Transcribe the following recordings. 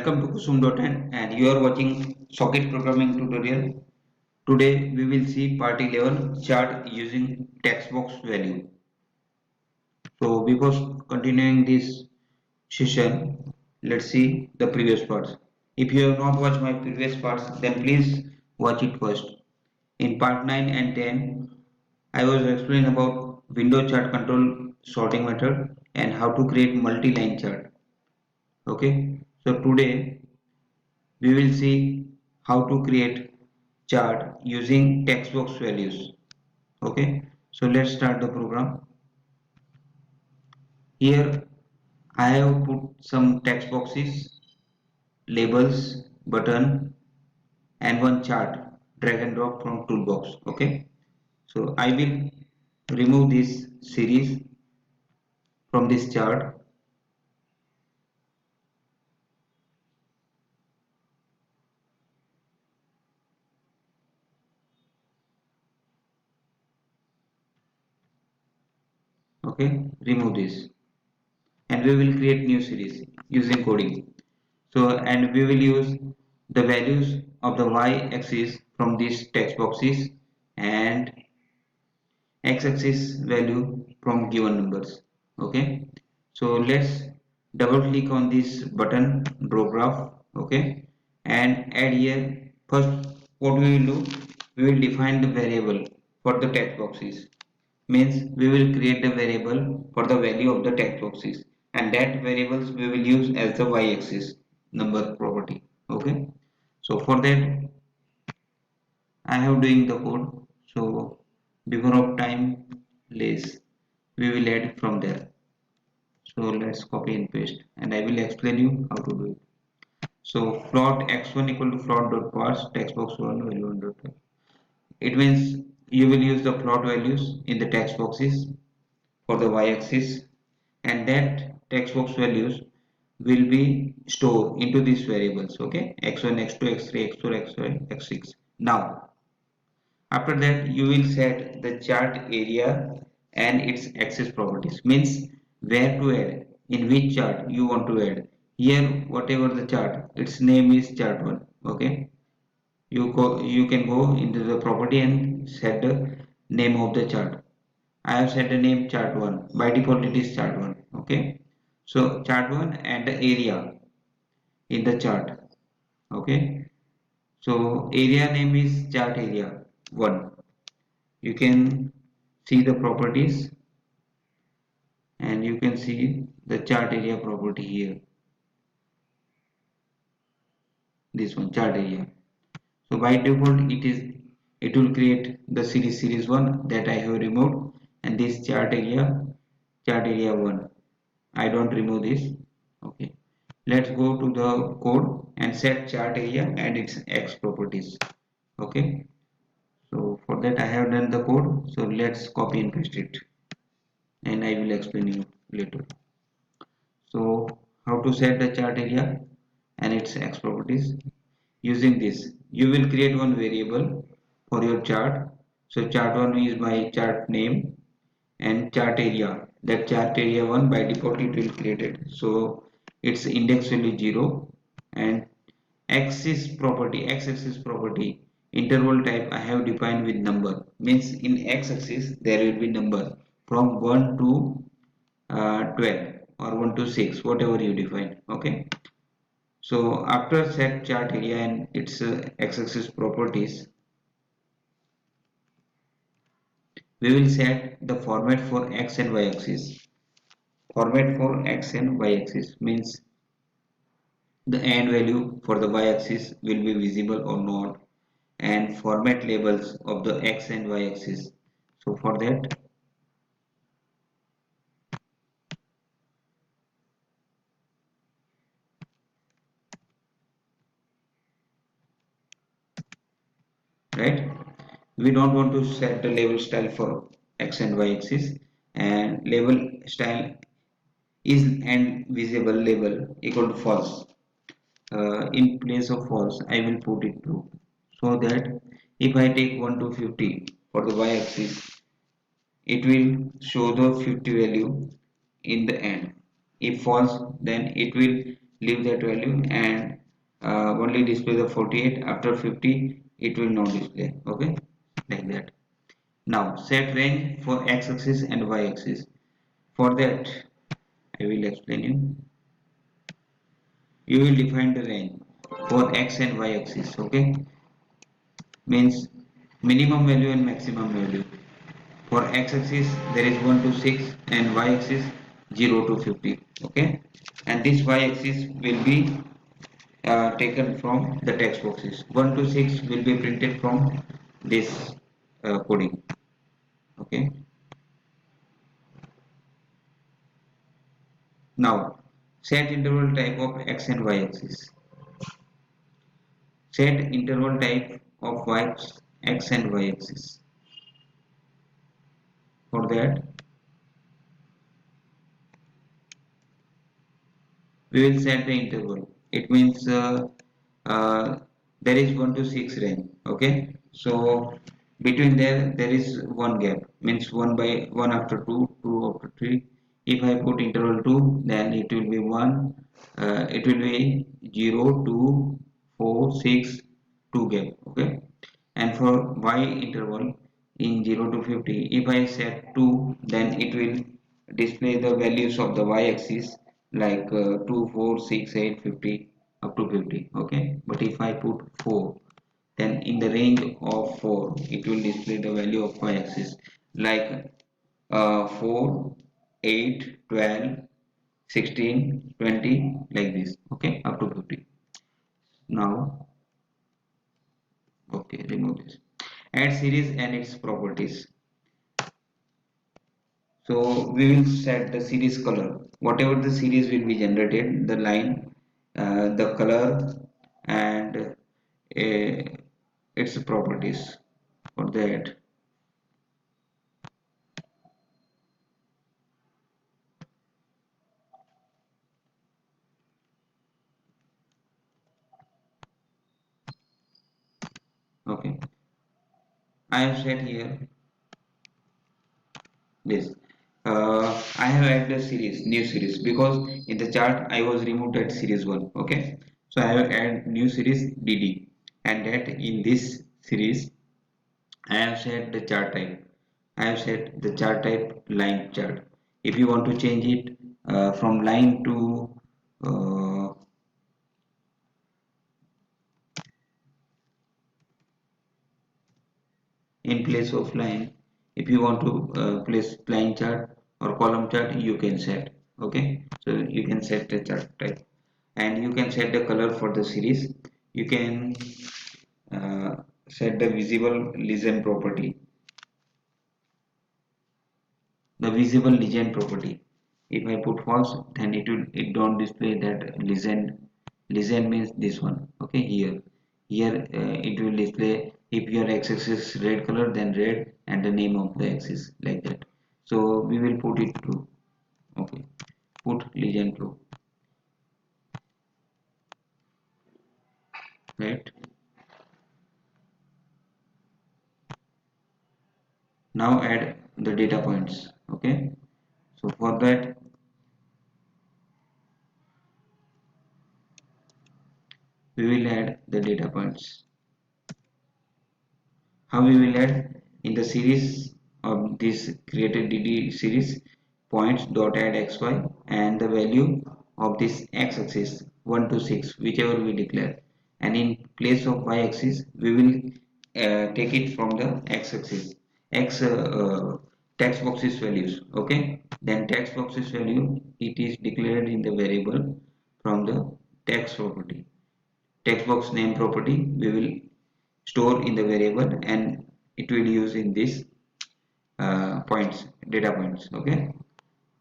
Welcome to Kusum.n and you are watching socket programming tutorial. Today we will see part 11 chart using textbox value. So before continuing this session, let's see the previous parts. If you have not watched my previous parts, then please watch it first. In part 9 and 10, I was explaining about window chart control sorting method and how to create multi-line chart. Okay, so today we will see how to create chart using text box values. Okay, so let's start the program. Here I have put some text boxes, labels, button and one chart, drag and drop from toolbox. Okay, so I will remove this series from this chart. Okay, remove this and we will create new series using coding. So, and we will use the values of the y-axis from these text boxes and x-axis value from given numbers. Okay, so let's double click on this button draw graph. Okay, and add here. First, what we will do, we will define the variable for the text boxes. Means we will create the variable for the value of the text boxes, and that variables we will use as the y-axis number property. Okay, so for that I have doing the code. So before of time less, we will add from there. So let's copy and paste, and I will explain you how to do it. So float x1 equal to float dot parse text box 1 value 1 dot. It means you will use the float values in the text boxes for the y-axis, and that text box values will be stored into these variables. Okay, x1, x2, x3, x4, x5, x6. Now after that you will set the chart area and its axis properties, means where to add, in which chart you want to add. Here whatever the chart, its name is chart 1. Okay, you can go into the property and set the name of the chart. I have set the name chart 1. By default it is chart 1. Okay, so chart 1 and the area in the chart. Okay, so area name is chart area 1. You can see the properties and you can see the chart area property here, this one, chart area. So by default it will create the series 1 that I have removed, and this chart area 1, I don't remove this. Okay, let's go to the code and set chart area and its x properties. Okay, so for that I have done the code, so let's copy and paste it and I will explain you later. So how to set the chart area and its x properties? Using this, you will create one variable for your chart. So chart 1 is my chart name, and chart area, that chart area 1 by default it will created. So its index value 0, and x-axis property interval type I have defined with number, means in x-axis there will be number from 1 to 12 or 1 to 6, whatever you define. Okay, so after set chart area and its x-axis properties, we will set the format for x and y axis. Format for x and y axis means the end value for the y axis will be visible or not, and format labels of the x and y axis. So for that, right, we don't want to set the label style for x and y axis, and label style is and visible label equal to false. In place of false I will put it true, so that if I take 1 to 50 for the y axis, it will show the 50 value in the end. If false, then it will leave that value, and only display the 48. After 50 it will not display. Okay, like that. Now set range for x-axis and y-axis. For that I will explain you. You will define the range for x and y-axis. Okay, means minimum value and maximum value. For x-axis there is 1 to 6 and y-axis 0 to 50. Okay, and this y-axis will be taken from the text boxes. 1 to 6 will be printed from this coding. Okay, now set interval type of x and y-axis. Set interval type of x and y-axis. For that we will set the interval. It means uh, there is 1 to 6 range. Okay, so between there is one gap, means 1 by 1 after 2, 2 after 3. If I put interval 2, then it will be 1, it will be 0, 2, 4, 6, 2 gap. Okay, and for y interval in 0 to 50, if I set 2, then it will display the values of the y-axis like 2, 4, 6, 8, 50 up to 50. Okay, but if I put 4, then in the range of 4 it will display the value of y-axis like 4, 8, 12, 16, 20, like this. Okay, up to 50. Now, okay, remove this. Add series and its properties. So we will set the series color. Whatever the series will be generated, the line, the color, and its properties. For that, okay, I have set here this. I have added a series, new series, because in the chart I was removed at series 1. Okay, so I have added new series DD, and that in this series I have set the chart type. I have set the chart type line chart. If you want to change it from line to in place of line, if you want to place line chart or column chart, you can set. Okay, so you can set the chart type, and you can set the color for the series. You can uh, set the visible legend property, the visible legend property. If I put false, then it don't display that legend. Legend means this one. Okay, here it will display if your x-axis red color, then red and the name of the axis, like that. So we will put it to, okay, put legend pro, right. Now add the data points. Okay, so for that we will add the data points. How we will add? In the series of this created DD series, points dot add xy, and the value of this x-axis 1 to 6, whichever we declare, and in place of y-axis we will take it from the x-axis, x text boxes values. Okay, then text boxes value, it is declared in the variable from the text property. Text box name property we will store in the variable, and it will use in this points, data points. Okay,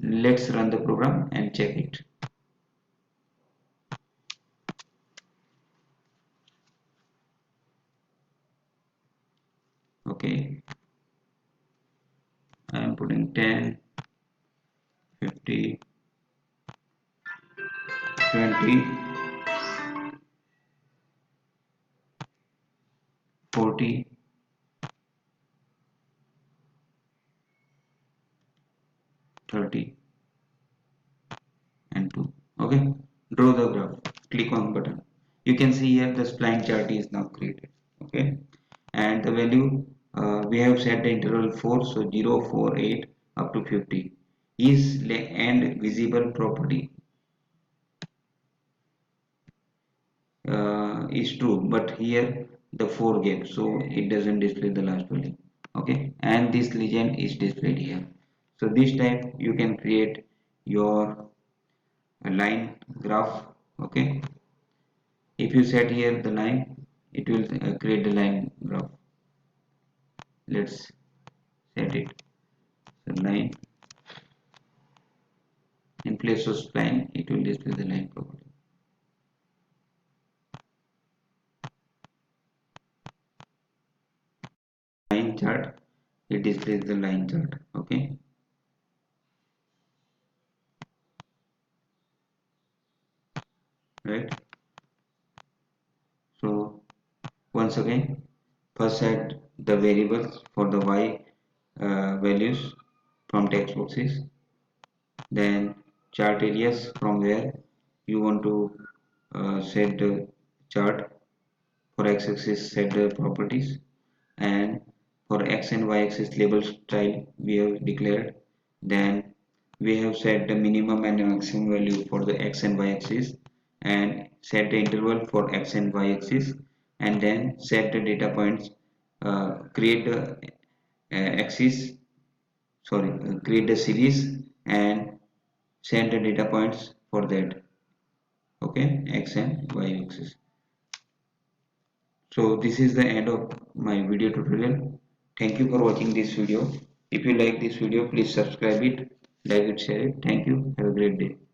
let's run the program and check it. Okay, I am putting 10, 50, 20, 40, 30 and 2. Okay, draw the graph, click on button. You can see here the spline chart is now created. Okay, and the value, we have set the interval 4, so 0, 4, 8 up to 50 is and visible property is true, but here the 4 gap, so it doesn't display the last value. Okay, and this legend is displayed here. So this type you can create your line graph. Okay, if you set here the line, it will create the line graph. Let's set it, so line, in place of spline it will display the line property. Line chart, it displays the line chart. Okay, right. So once again, first set the variables for the y values from text boxes, then chart areas from where you want to set the chart. For x-axis set the properties, and for x and y-axis label style we have declared. Then we have set the minimum and maximum value for the x and y-axis, and set the interval for x and y-axis, and then set the data points, create the axis, sorry, create the series and set the data points for that. Okay, x and y axis. So this is the end of my video tutorial. Thank you for watching this video. If you like this video, please subscribe it, like it, share it. Thank you. Have a great day.